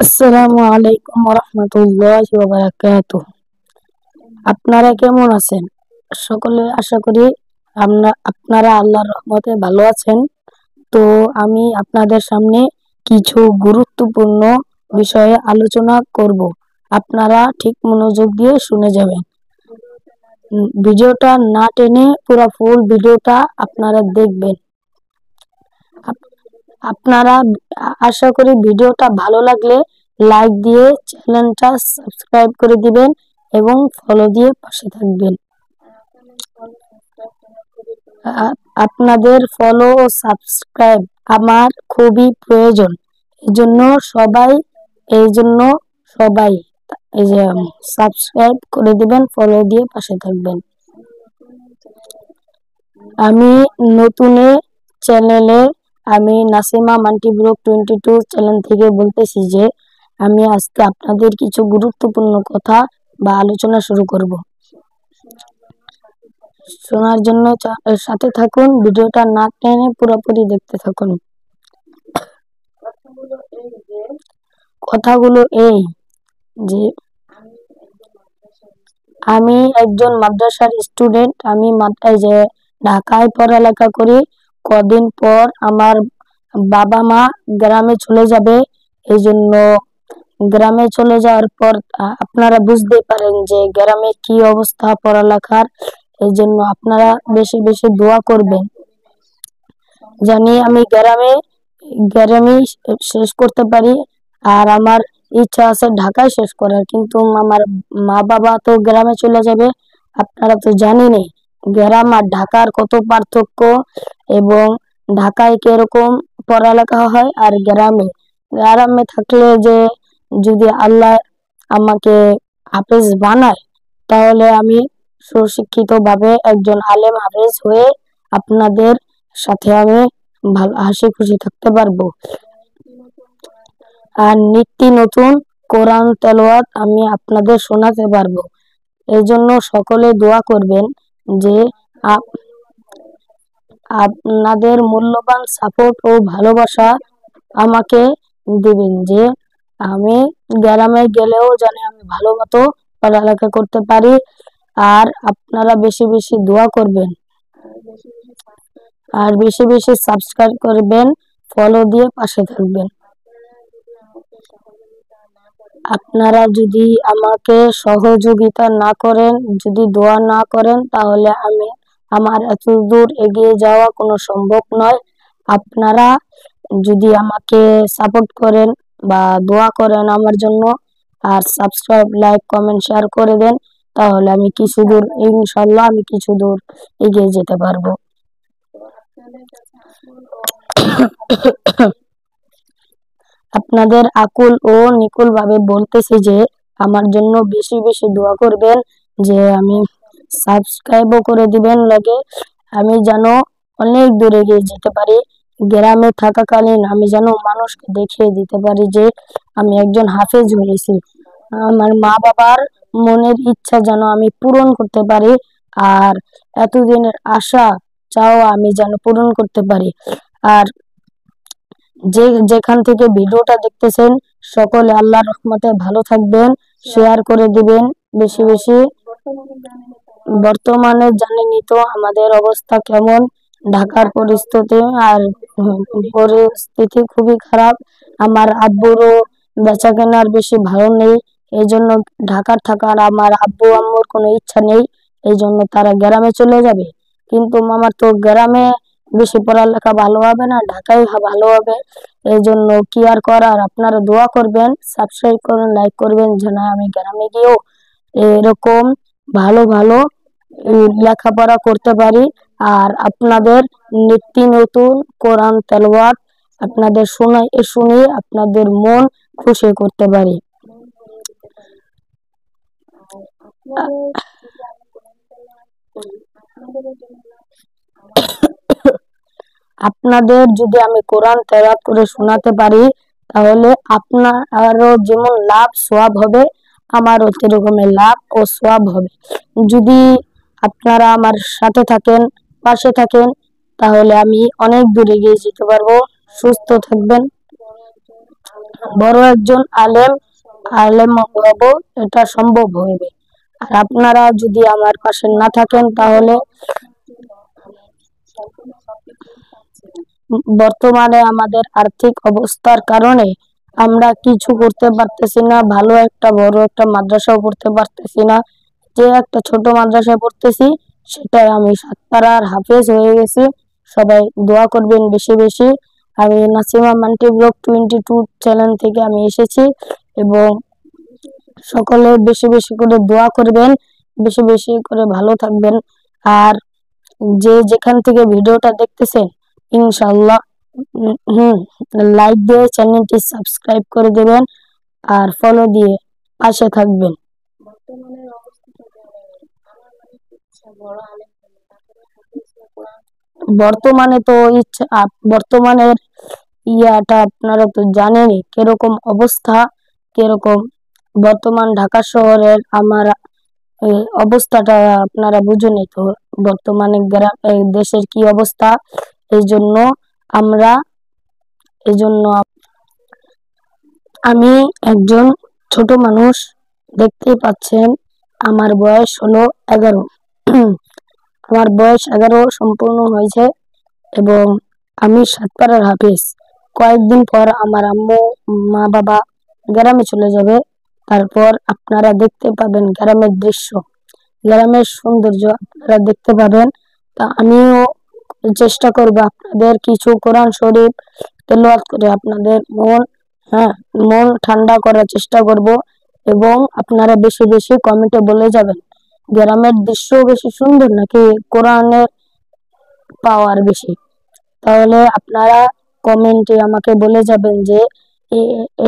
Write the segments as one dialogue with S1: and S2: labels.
S1: আসসালামু আলাইকুম রহমতুল্লাহি ওয়া বারাকাতুহু। আপনারা কেমন আছেন? সকলে আশা করি আপনারা আল্লাহর রহমতে ভালো আছেন। তো আমি আপনাদের সামনে কিছু গুরুত্বপূর্ণ বিষয়ে আলোচনা করব। আপনারা ঠিক মনোযোগ দিয়ে শুনে যাবেন। ভিডিওটা না টেনে পুরো ফুল ভিডিওটা আপনারা দেখবেন। আপনারা আশা করি ভিডিওটা ভালো লাগলে লাইক দিয়ে চ্যানেলটা সাবস্ক্রাইব করে দিবেন এবং ফলো দিয়ে পাশে থাকবেন। আপনাদের ফলো ও সাবস্ক্রাইব আমার খুবই প্রয়োজন। এই জন্য সবাই এই যে সাবস্ক্রাইব করে দিবেন, ফলো দিয়ে পাশে থাকবেন। আমি নতুনে চ্যানেলে আমি নাসিমা মান্টি ব্লগ 22 চ্যানেল থেকে বলতেছি যে আমি আজকে আপনাদের কিছু গুরুত্বপূর্ণ কথা বা আলোচনা শুরু করব। শোনার জন্য সাথে থাকুন, ভিডিওটা না টেনে পুরোপুরি দেখতে থাকুন। কথাগুলো এই যে আমি একজন মাদ্রাসার স্টুডেন্ট। আমি ঢাকায় পড়ালেখা করি। কদিন পর আমার বাবা মা গ্রামে চলে যাবে। এই জন্য গ্রামে চলে যাওয়ার পর আপনারা বুঝতে পারেন যে গ্রামে কি অবস্থা পড়ালেখার। এই জন্য আপনারা বেশি বেশি দোয়া করবেন জানি আমি গ্রামে শেষ করতে পারি। আর আমার ইচ্ছা আছে ঢাকায় শেষ করার, কিন্তু আমার মা বাবা তো গ্রামে চলে যাবে। আপনারা তো জানেনই গ্রাম আর ঢাকার কত পার্থক্য, এবং ঢাকায় কিরকম পড়ালেখা হয় আর গ্রামে থাকলে যে যদি আল্লাহ আমাকে হাফেজ বানায় তাহলে আমি সুশিক্ষিত ভাবে একজন আলেম হাফেজ হয়ে আপনাদের সাথে আমি ভালো হাসি খুশি থাকতে পারবো। আর নিত্য নতুন কোরআন তেলাওয়াত আমি আপনাদের শোনাতে পারবো। এই জন্য সকলে দোয়া করবেন যে আপনাদের মূল্যবান সাপোর্ট ও ভালোবাসা আমাকে দিবেন, যে আমি গ্রামে গেলেও যেন আমি ভালো মতো পড়ালেখা করতে পারি। আর আপনারা বেশি বেশি দোয়া করবেন আর বেশি বেশি সাবস্ক্রাইব করবেন, ফলো দিয়ে পাশে থাকবেন। আপনারা যদি আমাকে সহযোগিতা না করেন, যদি দোয়া না করেন, তাহলে আমার এত দূর এগিয়ে যাওয়া কোনো সম্ভব নয়। আপনারা যদি আমাকে সাপোর্ট করেন বা দোয়া করেন আমার জন্য, আর সাবস্ক্রাইব, লাইক, কমেন্ট, শেয়ার করে দেন, তাহলে আমি কিছু দূর ইনশাল্লাহ আমি কিছু দূর এগিয়ে যেতে পারবো। আপনাদের আকুল ও নিকুল ভাবে বলতেছি যে আমার জন্য বেশি বেশি দোয়া করবেন, যে আমি সাবস্ক্রাইবও করে দিবেন, লাগে আমি যেন অনেক দূরে এগিয়ে যেতে পারি। গ্রামে থাকাকালীন আমি যেন মানুষকে দেখিয়ে দিতে পারি যে আমি একজন হাফেজ হয়েছি। আমার মা বাবার মনের ইচ্ছা যেন আমি পূরণ করতে পারি, আর এতদিনের আশা চাওয়া আমি যেন পূরণ করতে পারি। আর যেখান থেকে ভিডিওটা দেখতেছেন সকলে আল্লাহর রহমতে ভালো থাকবেন, শেয়ার করে দিবেন বেশি বেশি। বর্তমানে জানেনই তো আমাদের অবস্থা কেমন, ঢাকার পরিস্থিতি খুবই খারাপ। আমার আব্বুরও বেচা কেনার বেশি ভালো নেই, এই জন্য ঢাকার থাকার আমার আব্বু আম্মুর কোনো ইচ্ছা নেই। এই জন্য তারা গ্রামে চলে যাবে, কিন্তু আমার তো গ্রামে বেশি পড়ালেখা ভালো হবে না, ঢাকায় ভালো হবে। এই জন্য কি আর করার, আপনারা দোয়া করবেন, সাবস্ক্রাইব করবেন, লাইক করবেন, যেন আমি গ্রামে গিয়েও এরকম ভালো ভালো লেখাপড়া করতে পারি। আর আপনাদের নিত্য নতুন কোরআন তেলাওয়াত আপনাদের শুনিয়ে আপনাদের মন খুশি করতে পারি। আপনাদের যদি আমি কোরআন তেলাওয়াত করে শোনাতে পারি তাহলে আপনারও যেমন লাভ সওয়াব হবে, আমারও সেরকমের লাভ ও সওয়াব হবে। যদি আপনারা আমার সাথে থাকেন, পাশে থাকেন, তাহলে আমি অনেক দূরে এগিয়ে যেতে পারবো। সুস্থ থাকবেন। বড় একজন আলেম আলেম হব, এটা সম্ভব হবে। আর আপনারা যদি আমার পাশে না থাকেন তাহলে বর্তমানে আমাদের আর্থিক অবস্থার কারণে আমরা কিছু করতে পারতেছি না, ভালো একটা বড় একটা মাদ্রাসাও পড়তে পারতেছি না। যে একটা ছোট মাদ্রাসায় পড়তেছি সেটাই আমি সাতপাড়ার হাফেজ হয়ে গেছি। সবাই দোয়া করবেন বেশি বেশি। আমি নাসিমা মান্টি ব্লগ 22 চ্যানেল থেকে আমি এসেছি, এবং সকলে বেশি বেশি করে দোয়া করবেন, বেশি বেশি করে ভালো থাকবেন। আর যে যেখান থেকে ভিডিওটা দেখতেছেন ইনশাআল্লাহ লাইক দিয়ে চ্যানেলটি সাবস্ক্রাইব করে দেবেন আর ফলো দিয়ে পাশে থাকবেন। বর্তমানে তো ইচ্ছা বর্তমানের ইয়াটা আপনারা তো জানেনই কিরকম অবস্থা, কিরকম বর্তমান ঢাকা শহরের আমার অবস্থাটা আপনারা বুঝেনই তো, বর্তমানে দেশের কি অবস্থা। এই জন্য আমরা এই জন্য আমি একজন ছোট মানুষ, দেখতেই পাচ্ছেন আমার বয়স হলো 11। আমার বয়স 11 সম্পূর্ণ হয়েছে, এবং আমি সাতপাড়ার হাফেজ। কয়েকদিন পর আমার আম্মু মা বাবা গ্রামে চলে যাবে, তারপর আপনারা দেখতে পাবেন গ্রামের দৃশ্য, গ্রামের সৌন্দর্য আপনারা দেখতে পাবেন। তা আমিও চেষ্টা করব আপনাদের কিছু কোরআন শরীফ তেলাওয়াত করে আপনাদের মন ঠান্ডা করার চেষ্টা করব। এবং আপনারা বেশি বেশি কমেন্টে বলে যাবেন গ্রামের দৃশ্য বেশি সুন্দর নাকি কোরআনের পাওয়ার বেশি। তাহলে আপনারা কমেন্টে আমাকে বলে যাবেন যে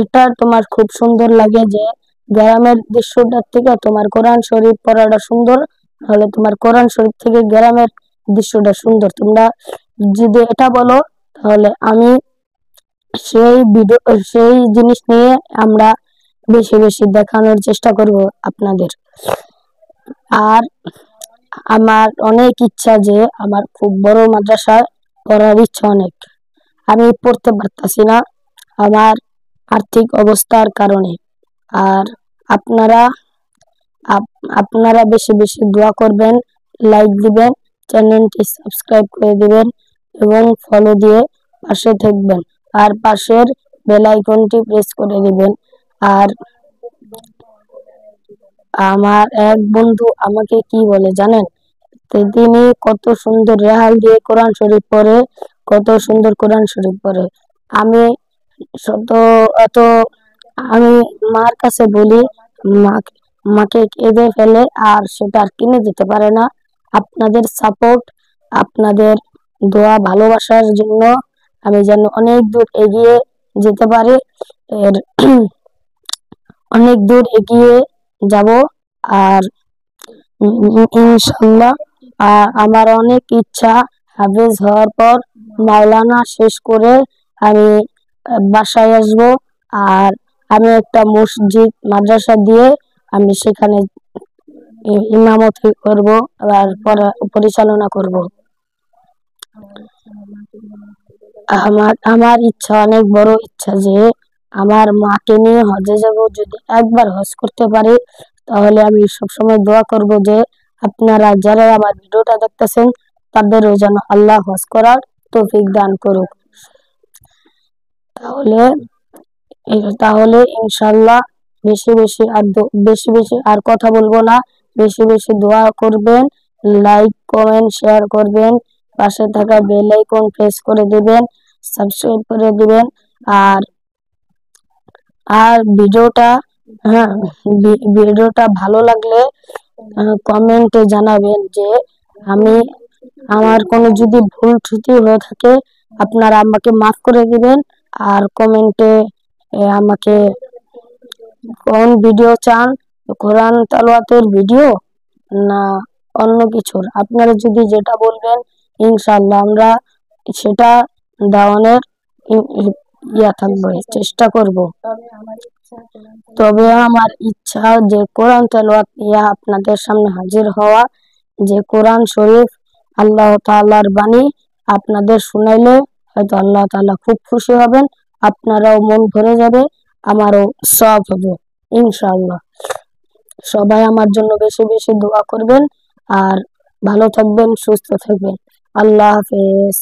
S1: এটা তোমার খুব সুন্দর লাগে, যে গ্রামের দৃশ্যটার থেকে তোমার কোরআন শরীফ পড়াটা সুন্দর, তাহলে তোমার কোরআন শরীফ থেকে গ্রামের দৃশ্যটা সুন্দর। তোমরা যদি এটা বলো তাহলে আমি সেই জিনিস নিয়ে আমরা বেশি বেশি দেখানোর চেষ্টা করব আপনাদের। আর আমার অনেক ইচ্ছা যে আমার খুব বড় মাদ্রাসায় পড়ার ইচ্ছা অনেক, আমি পড়তে পারতাছি না আমার আর্থিক অবস্থার কারণে। আর আপনারা আপনারা বেশি বেশি দোয়া করবেন, লাইক দিবেন, চ্যানেলটি সাবস্ক্রাইব করে দিবেন এবং ফলো দিয়ে পাশে থাকবেন, আর পাশের বেল আইকনটি প্রেস করে দিবেন। আর আমার এক বন্ধু আমাকে কি বলে জানেন, তিনি কত সুন্দর রেহাল দিয়ে কোরআন শরীফ পড়ে, কত সুন্দর কোরআন শরীফ পড়ে। আমি শত এত আমি মার কাছে বলি, মাকে কেঁদে ফেলে, আর সেটা আর কিনে দিতে পারে না। আপনাদের সাপোর্ট, আপনাদের দোয়া ভালোবাসার জন্য আমি যেন অনেক দূর এগিয়ে যেতে পারি, এর অনেক দূর এগিয়ে যাব। আর ইনশাল্লাহ আমার অনেক ইচ্ছা হাফেজ হওয়ার পর মাওলানা শেষ করে আমি বাসায় আসব, আর আমি একটা মসজিদ মাদ্রাসা দিয়ে আমি সেখানে ইমামতি করব আর পরিচালনা করব। আমার ইচ্ছা অনেক বড় ইচ্ছা যে আমার মাকে নিয়ে হজে যাব। যদি একবার হজ করতে পারি তাহলে আমি সবসময় দোয়া করব যে আপনারা যারা আমার ভিডিওটা দেখতেছেন তাদেরও যেন আল্লাহ হজ করার তৌফিক দান করুক। তাহলে তাহলে ইনশাল্লাহ বেশি বেশি বেশি আর কথা বলবো না, বেশি বেশি দোয়া করবেন, লাইক কমেন্ট শেয়ার করবেন, পাশে থাকা বেল আইকন প্রেস করে দিবেন, সাবস্ক্রাইব করে দিবেন। আর আর ভিডিওটা ভালো লাগলে কমেন্টে জানাবেন যে আমার কোনো যদি ভুল ত্রুটি হয়ে থাকে আপনারা আমাকে মাফ করে দিবেন। আর কমেন্টে আমাকে কোন ভিডিও চান, কোরআন তেলাওয়াতের ভিডিও না অন্য কিছুর, আপনারা যদি যেটা বলবেন ইনশাআল্লাহ আমরা সেটা দেওয়ানোর থাকবে, চেষ্টা করব। তবে আমার ইচ্ছা যে কোরআন তেলাওয়াত আপনাদের সামনে হাজির হওয়া, যে কোরআন শরীফ আল্লাহ তাআলার বাণী আপনাদের শুনাইলে হয়তো আল্লাহ তাআলা খুব খুশি হবেন, আপনারাও মন ভরে যাবে। আমারও সব হবে ইনশাআল্লাহ। সবাই আমার জন্য বেশি বেশি দোয়া করবেন আর ভালো থাকবেন, সুস্থ থাকবেন। আল্লাহ হাফেজ।